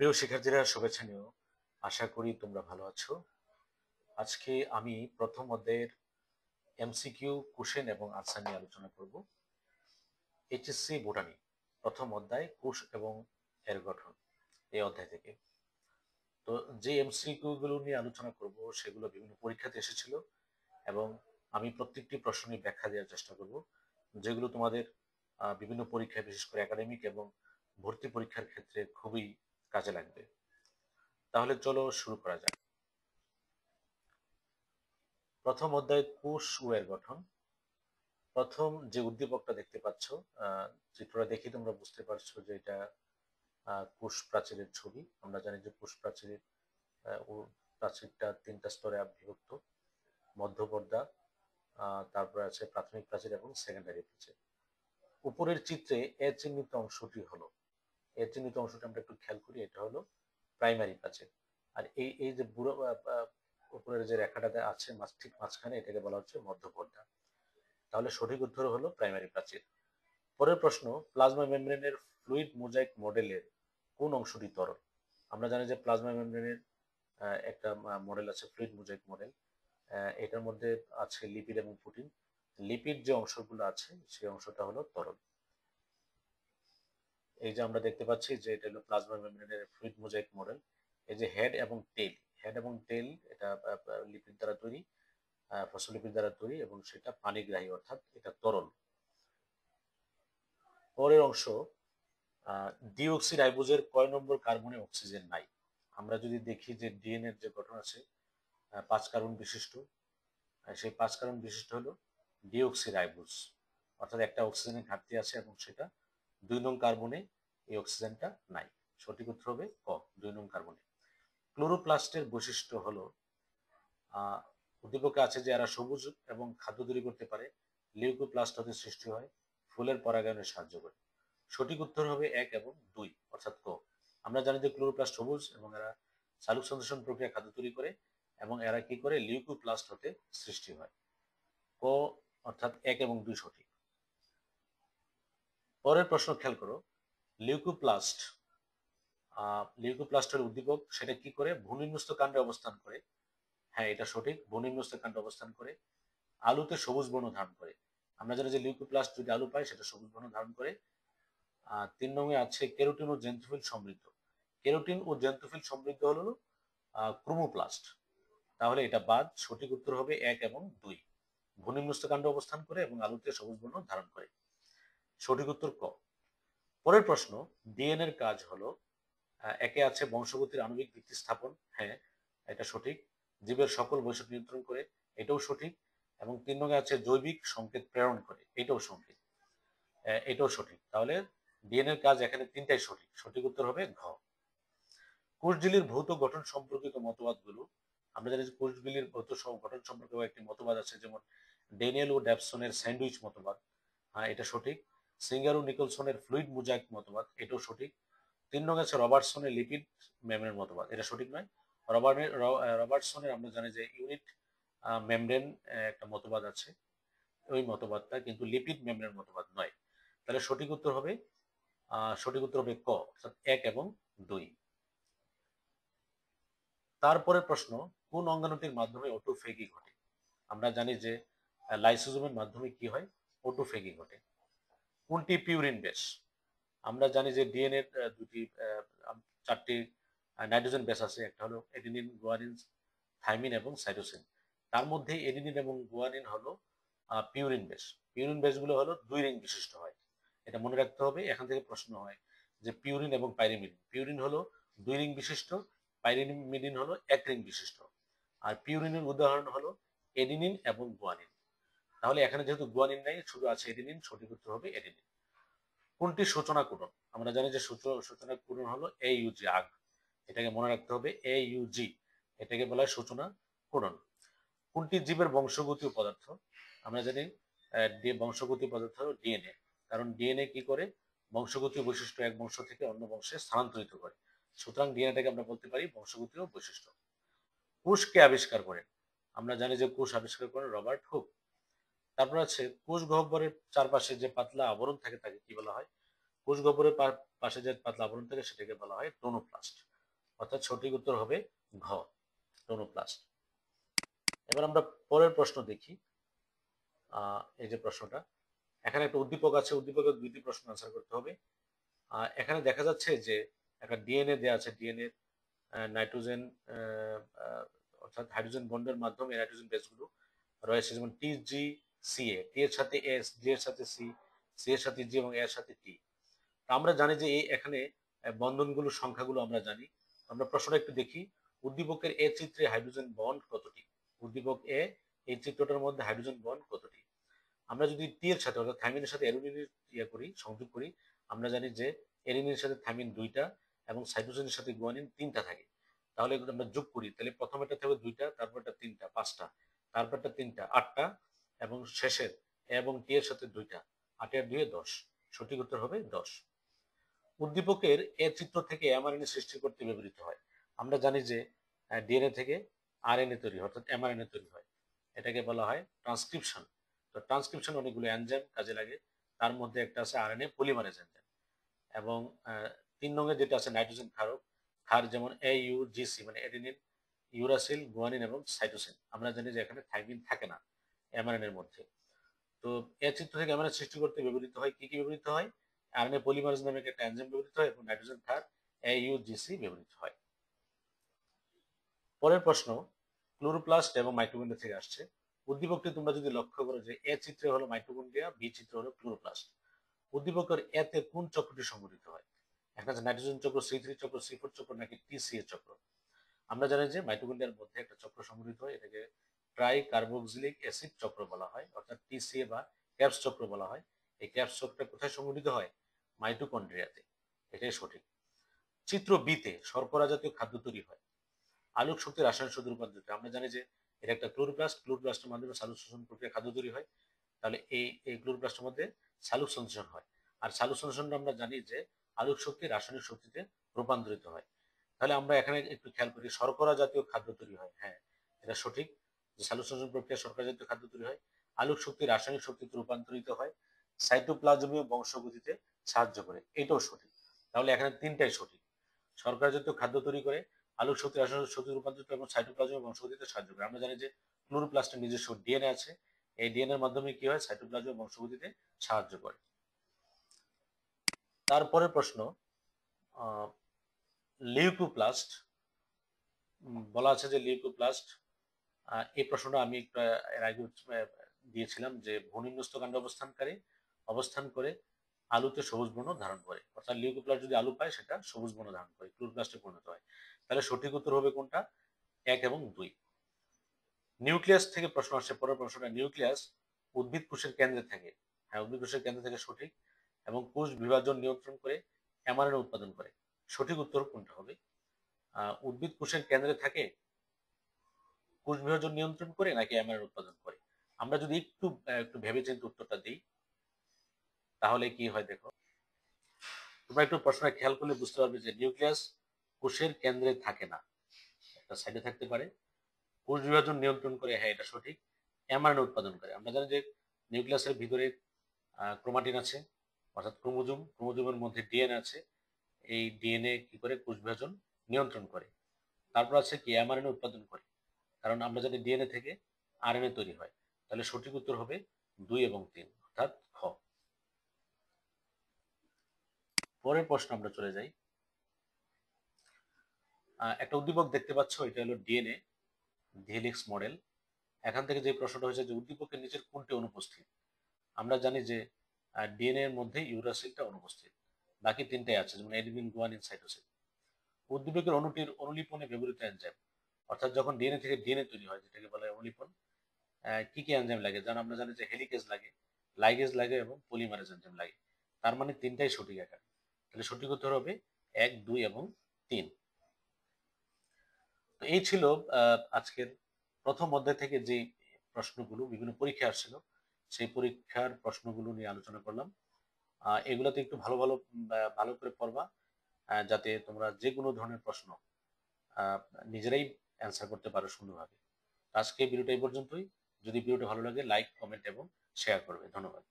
প্রিয় শিক্ষার্থীরা, শুভেচ্ছা নিও। আশা করি তোমরা ভালো আছো। আজকে আমি প্রথম অধ্যায়ের এমসিকিউ কোশ্চেন এবং আনসার নিয়ে আলোচনা করব। এইচএসসি বোটানি প্রথম অধ্যায় কোষ এবং এর গঠন, এই অধ্যায় থেকে। তো যে এমসিকিউ গুলো নিয়ে আলোচনা করব সেগুলো বিভিন্ন পরীক্ষাতে এসেছিল এবং আমি প্রত্যেকটি প্রশ্নের ব্যাখ্যা দেওয়ার চেষ্টা করব, যেগুলো তোমাদের বিভিন্ন পরীক্ষায়, বিশেষ করে একাডেমিক এবং ভর্তি পরীক্ষার ক্ষেত্রে খুবই কাজে লাগবে। তাহলে চলো শুরু করা যাক। প্রথম অধ্যায় কোষ ও এর গঠন। প্রথম যে উদ্দীপকটা দেখতে পাচ্ছ, চিত্রটা দেখে তোমরা বুঝতে পারছো যে এটা কোষ প্রাচীরের ছবি। আমরা জানি যে কোষ প্রাচীরের ও প্রাচীরটা তিনটা স্তরে বিভক্ত: মধ্যপর্দা, তারপরে আছে প্রাথমিক প্রাচীর এবং সেকেন্ডারি প্রাচীর। উপরের চিত্রে এ চিহ্নিত অংশটি হলো, এ চিহ্নিত অংশটা আমরা একটু খেয়াল করি, এটা হলো প্রাইমারি প্রাচীর। আর এই এই যে বুড়ো উপরের যে রেখাটা আছে ঠিক মাঝখানে, এটাকে বলা হচ্ছে মধ্যপর্দা। তাহলে সঠিক উত্তর হলো প্রাইমারি প্রাচীর। পরের প্রশ্ন, প্লাজমা মেমব্রেনের ফ্লুইড মোজাইক মডেলের কোন অংশটি তরল? আমরা জানি যে প্লাজমা মেমব্রেনের একটা মডেল আছে, ফ্লুইড মোজাইক মডেল। এটার মধ্যে আছে লিপিড এবং প্রোটিন। লিপিড যে অংশগুলো আছে সেই অংশটা হলো তরল। এই যে আমরা দেখতে পাচ্ছি যে এটা হলো প্লাজমা মেমব্রেনের ফ্লুইড মোজাইক মডেল। এই যে হেড এবং টেল, হেড এবং টেল এটা লিপিড দ্বারা তৈরি, ফসফোলিপিড দ্বারা তৈরি, এবং সেটা পানিগ্রাহী, অর্থাৎ এটা তরল। পরের অংশ, ডিঅক্সিরাইবোজের কয় নম্বর কার্বনে অক্সিজেন নাই? আমরা যদি দেখি যে ডিএনএর যে গঠন আছে 5 কার্বন বিশিষ্ট, সেই 5 কার্বন বিশিষ্ট হলো ডিঅক্সিরাইবোজ, অর্থাৎ একটা অক্সিজেনের ঘাটতি আছে এবং সেটা 2 নং কার্বনে এই অক্সিজেনটা নাই। সঠিক উত্তর হবে ক, 2 নং কার্বনে। ক্লোরোপ্লাস্টের বৈশিষ্ট্য হলো, উদ্দীপকে আছে যে এরা সবুজ এবং খাদ্য তৈরি করতে পারে, লিউকোপ্লাস্ট হতে সৃষ্টি হয়, ফুলের পরাগায়নে সাহায্য করে। সঠিক উত্তর হবে 1 এবং 2, অর্থাৎ ক। আমরা জানি যে ক্লোরোপ্লাস্ট সবুজ এবং এরা সালোক সংশ্লেষণ প্রক্রিয়া খাদ্য তৈরি করে, এবং এরা কি করে, লিউকোপ্লাস্ট হতে সৃষ্টি হয়। ক, অর্থাৎ 1 এবং 2 সঠিক। পরের প্রশ্ন খেয়াল করো, লিউকোপ্লাস্ট, লিউকোপ্লাস্টের উদ্দীপক, সেটা কি করে, ভূনিম্নস্থ কাণ্ডে অবস্থান করে। হ্যাঁ, এটা সঠিক, ভূনিম্নস্থ কাণ্ডে অবস্থান করে। আলুতে সবুজ বর্ণ ধারণ করে। আমরা জানি যে লিউকোপ্লাস্ট যদি আলু পায় সেটা সবুজ বর্ণ ধারণ করে। 3 নং এ আছে কেরোটিন ও জেন্থোফিল সমৃদ্ধ। কেরোটিন ও জেন্থোফিল সমৃদ্ধ হলো ক্রোমোপ্লাস্ট। তাহলে এটা বাদ, সঠিক উত্তর হবে 1 এবং 2। ভূনিম্নস্থ কাণ্ডে অবস্থান করে এবং আলুতে সবুজ বর্ণ ধারণ করে। সঠিক উত্তর ক। পরের প্রশ্ন, ডিএনএ এর কাজ হলো, একে আছে বংশগতির আণবিক ভিত্তি স্থাপন। হ্যাঁ, এটা সঠিক। জীবের সকল বৈশিষ্ট্য নিয়ন্ত্রণ করে, এটাও সঠিক। এবং 3 নঙ্গে আছে জৈবিক সংকেত প্রেরণ করে, এটাও সঠিক, এটাও সঠিক। তাহলে ডিএনএ এর কাজ এখানে তিনটাই সঠিক। সঠিক উত্তর হবে ঘ। কোষঝিল্লির ভৌত গঠন সম্পর্কিত মতবাদগুলো। আমরা জানি যে কোষঝিল্লির ভৌত গঠন সম্পর্কে একটি মতবাদ আছে, যেমন ড্যানিয়েল ও ড্যাপসনের স্যান্ডউইচ মতবাদ, হ্যাঁ এটা সঠিক। সিঙ্গার ও নিকলসনের ফ্লুইড মোজাইক মতবাদ, এটাও সঠিক। 3 নং আছে রবার্টসনের লিপিড মেমব্রেন মতবাদ, এটা সঠিক নয়। রবার্টসনের আমরা জানি যে ইউনিট মেমব্রেন একটা মতবাদ আছে, ওই মতবাদটা কিন্তু লিপিড মেমব্রেন মতবাদ নয়। তাহলে সঠিক উত্তর হবে ক, অর্থাৎ 1 এবং 2। তারপরে প্রশ্ন, কোন অঙ্গাণুটির মাধ্যমে অটোফেগি ঘটে? আমরা জানি যে লাইসোজোমের মাধ্যমে কি হয়, অটোফেগি ঘটে। কোনটি পিউরিন বেস? আমরা জানি যে ডিএনএ দুটি, 4টি নাইট্রোজেন বেস আছে, একটা হলো এডিনিন, গুয়ানিন, থাইমিন এবং সাইটোসিন। তার মধ্যে এডিনিন এবং গুয়ানিন হলো পিউরিন বেস। পিউরিন বেসগুলো হলো 2 রিং বিশিষ্ট হয়, এটা মনে রাখতে হবে। এখান থেকে প্রশ্ন হয় যে পিউরিন এবং পাইরিমিডিন। পিউরিন হলো 2 রিং বিশিষ্ট, পাইরিমিডিন হলো 1 রিং বিশিষ্ট। আর পিউরিনের উদাহরণ হলো এডিনিন এবং গুয়ানিন। তাহলে এখানে যেহেতু গুয়ানিন নাই, শুধু আছে এডিনিন, সঠিক উত্তর হবে এডিনিন। কোনটি সূচনা কোডন? আমরা জানি যে সূচনা কোডন হলো AUG, আগ, এটাকে মনে রাখতে হবে, AUG, এটাকে বলা হয় সূচনা কোডন। কোনটি জীবের বংশগতীয় পদার্থ? আমরা জানি বংশগতীয় পদার্থ হলো ডিএনএ, কারণ ডিএনএ কি করে, বংশগতীয় বৈশিষ্ট্য এক বংশ থেকে অন্য বংশে স্থানান্তরিত করে। সুতরাং ডিএনএটাকে আমরা বলতে পারি বংশগতীয় বৈশিষ্ট্য। কোষ কে আবিষ্কার করেন? আমরা জানি যে কোষ আবিষ্কার করেন রবার্ট হুক। তারপর আছে কোষ গহ্বরের চারপাশে যে পাতলা আবরণ থাকে তাকে কি বলা হয়? কোষ গহ্বরের পাশে যে পাতলা আবরণ থাকে সেটাকে বলা হয় ক্লোরোপ্লাস্ট। অর্থাৎ সঠিক উত্তর হবে ঘ, ক্লোরোপ্লাস্ট। এবার আমরা পরের প্রশ্ন দেখি। এই যে প্রশ্নটা, এখানে একটা উদ্দীপক আছে, উদ্দীপকের দুইটি প্রশ্ন আনসার করতে হবে। এখানে দেখা যাচ্ছে যে একটা ডিএনএ দেওয়া আছে, ডিএনএ নাইট্রোজেন অর্থাৎ হাইড্রোজেন বন্ডের মাধ্যমে নাইট্রোজেন বেসগুলো রয়েছে, যেমন টি, জি, সি এ, টি এর সাথে এস, জি এর সাথে সি, সি এর সাথে জি এবং এর সাথে টি। আমরা জানি যে এই এখানে বন্ধনগুলো সংখ্যাগুলো আমরা জানি। আমরা প্রশ্নটা একটু দেখি। উদ্দীপকের এ চিত্রে হাইড্রোজেন বন্ড কতটি? উদ্দীপক এ, এই চিত্রটার মধ্যে হাইড্রোজেন বন্ড কতটি? আমরা যদি টি এর সাথে অর্থাৎ থাইমিনের সাথে অ্যারোনিনের সংযোগ করি, আমরা জানি যে অ্যারোনিনের সাথে থাইমিন 2টা এবং সাইটোসিনের সাথে গুয়ানিন 3টা থাকে। তাহলে এগুলো আমরা যোগ করি, তাহলে প্রথমেরটা থাকবে 2টা, তারপরটা 3টা 5টা, তারপরটা 3টা 8টা, এবং শেষের এ এবং টি এর সাথে 2টা, 8 আর 2 10। সঠিক উত্তর হবে 10। উদ্দীপকের এ চিত্র থেকে এমআরএনএ সৃষ্টি করতে ব্যবহৃত হয়। আমরা জানি যে ডিএনএ থেকে আরএনএ তৈরি হয়, অর্থাৎ এমআরএনএ তৈরি হয়। এটাকে বলা হয় ট্রান্সক্রিপশন। তো ট্রান্সক্রিপশন অনেকগুলো এনজাইম কাজে লাগে, তার মধ্যে একটা আছে আরএনএ পলিমারেজ এনজাইম। এবং 3 নং যেটা আছে নাইট্রোজেন ক্ষারক, ক্ষার যেমন AUGC মানে অ্যাডেনিন, ইউরাসিল, গুয়ানিন এবং সাইটোসিন। আমরা জানি যে এখানে থাইমিন থাকে না এমআরএনএর মধ্যে। তো এ চিত্র থেকে এমআরএনএ সৃষ্টি করতে ব্যবহৃত হয় কি কি ব্যবহৃত হয়? আরএনএ পলিমারেজ নামে একটা এনজাইম ব্যবহৃত হয় এবং নাইট্রোজেন ক্ষার AUGC ব্যবহৃত হয়। পরের প্রশ্ন ক্লোরোপ্লাস্ট এবং মাইটোকন্ড্রিয়া থেকে আসছে। উদ্দীপকটি তোমরা যদি লক্ষ্য করো যে এ চিত্রে হলো মাইটোকন্ড্রিয়া, বি চিত্র হলো ক্লোরোপ্লাস্ট। উদ্দীপকের এতে কোন চক্রটি সংঘটিত হয়? একটা আছে নাইট্রোজেন চক্র, C3 চক্র, C4 চক্র নাকি TCA চক্র? আমরা জানি যে মাইটোকন্ড্রিয়ার মধ্যে একটা চক্র সংঘটিত হয়, এটাকে ট্রাই কার্বক্সিলিক অ্যাসিড চক্র বলা হয়, অর্থাৎ TCA বা ক্যাপস চক্র বলা হয়। এই ক্যাপস চক্রটা কোথায় সংঘটিত হয়? মাইটোকন্ড্রিয়াতে। এটাই সঠিক। চিত্র বিতে শর্করা জাতীয় খাদ্য তৈরি হয়। আলোক শক্তি রাসায়নিক শক্তি রূপান্তরিত হয়। আমরা জানি যে এটা একটা ক্লোরোপ্লাস্ট, ক্লোরোপ্লাস্টের মাধ্যমে সালোক সংশ্লেষণ প্রক্রিয়া খাদ্য তৈরি হয়। তাহলে এই ক্লোরোপ্লাস্টের মধ্যে সালোক সংশ্লেষণ হয়। আর সালোক সংশ্লেষণটা আমরা জানি যে আলোক শক্তি রাসায়নিক শক্তিতে রূপান্তরিত হয়। তাহলে আমরা এখানে একটু খেয়াল করি, শর্করা জাতীয় খাদ্য তৈরি হয়। হ্যাঁ, এটা সঠিক যে সালোক সংশ্লেষণ প্রক্রিয়া শর্করা জাতীয় খাদ্য তৈরি হয়। আলোক শক্তি রাসায়নিক শক্তিতে রূপান্তরিত হয়। সাইটোপ্লাজমীয় বংশগতিতে সাহায্য করে, এটাও সঠিক। তাহলে এখানে তিনটাই সঠিক। শর্করা জাতীয় খাদ্য তৈরি করে, আলোক শক্তি রাসায়নিক শক্তি রূপান্তরিত এবং সাইটোপ্লাজমীয় বংশগতিতে সাহায্য করে। আমরা জানি যে ক্লোরোপ্লাস্টের নিজস্ব ডিএনএ আছে, এই ডিএনএ এর মাধ্যমে কি হয়? সাইটোপ্লাজমীয় বংশগতিতে সাহায্য করে। তারপরের প্রশ্ন লিউকোপ্লাস্ট বলা আছে যে লিউকোপ্লাস্ট, এই প্রশ্নটা আমি এর আগে দিয়েছিলাম যে ভূনিম্নস্থ কাণ্ডে অবস্থান করে আলুতে সবুজ বর্ণ ধারণ করে, অর্থাৎ লিউকোপ্লাস্ট যদি আলু পায় সেটা সবুজ বর্ণ ধারণ করে, ক্লোরোপ্লাস্টে পরিণত হয়। তাহলে সঠিক উত্তর হবে কোনটা? 1 এবং 2। নিউক্লিয়াস থেকে প্রশ্ন আসছে। পরের প্রশ্নটা, নিউক্লিয়াস উদ্ভিদ কোষের কেন্দ্রে থাকে। হ্যাঁ, উদ্ভিদ কোষের কেন্দ্রে থেকে সঠিক, এবং কোষ বিভাজন নিয়ন্ত্রণ করে এমআরএনএ উৎপাদন করে। সঠিক উত্তর কোনটা হবে? উদ্ভিদ কোষের কেন্দ্রে থাকে, কোষ বিভাজন নিয়ন্ত্রণ করে নাকি এমআরএনএ উৎপাদন করে? আমরা যদি একটু ভেবেচিন্তে উত্তরটা দিই তাহলে কি হয় দেখো। তোমরা একটু প্রশ্নটা খেয়াল করলে বুঝতে পারবে যে নিউক্লিয়াস কোষের কেন্দ্রে থাকে না, একটা সাইডে থাকতে পারে। কোষ বিভাজন নিয়ন্ত্রণ করে, হ্যাঁ এটা সঠিক। এমআরএনএ উৎপাদন করে। আমরা জানি যে নিউক্লিয়াসের ভিতরে ক্রোমাটিন আছে, অর্থাৎ ক্রোমোজোম, ক্রোমোজোমের মধ্যে ডিএনএ আছে। এই ডিএনএ কি করে? কোষ বিভাজন নিয়ন্ত্রণ করে। তারপর আছে কি? এমআরএনএ উৎপাদন করে, কারণ আমরা জানি ডিএনএ থেকে আরএনএ তৈরি হয়। তাহলে সঠিক উত্তর হবে 2 এবং 3, অর্থাৎ খ। পরের প্রশ্ন আমরা চলে যাই। একটা উদ্দীপক দেখতে পাচ্ছ, এটা হলো ডিএনএ হেলিক্স মডেল। এখান থেকে যে প্রশ্নটা হয়েছে যে উদ্দীপকের নিচের কোনটি অনুপস্থিত? আমরা জানি যে ডিএনএ এর মধ্যে ইউরাসিলটা অনুপস্থিত, বাকি তিনটাই আছে, যেমন অ্যাডিনিন, গুয়ানিন, সাইটোসিন। উদ্দীপকের অণুটির অনুলিপনে ব্যবহৃত এনজাইম, অর্থাৎ যখন ডিএনএ থেকে ডিএনএ তৈরি হয় যেটাকে বলা হয় অনুলিপন, কি কি এনজাইম লাগে? যেমন আমরা জানি যে হেলিকেজ লাগে, লাইগেজ লাগে এবং পলিমারেজ এনজাইম লাগে। তার মানে তিনটাই সঠিক এখানে। তাহলে সঠিক উত্তর হবে 1, 2 এবং 3। তো এই ছিল আজকের প্রথম অধ্যায় থেকে যে প্রশ্নগুলো বিভিন্ন পরীক্ষা আসছিল, সেই পরীক্ষার প্রশ্নগুলো নিয়ে আলোচনা করলাম। এগুলোতে একটু ভালো করে পড়বা, যাতে তোমরা যে কোনো ধরনের প্রশ্ন নিজেরাই অ্যান্সার করতে পারো সুন্দরভাবে। আজকে ভিডিওটা এই পর্যন্তই। যদি ভিডিওটা ভালো লাগে লাইক, কমেন্ট এবং শেয়ার করবে। ধন্যবাদ।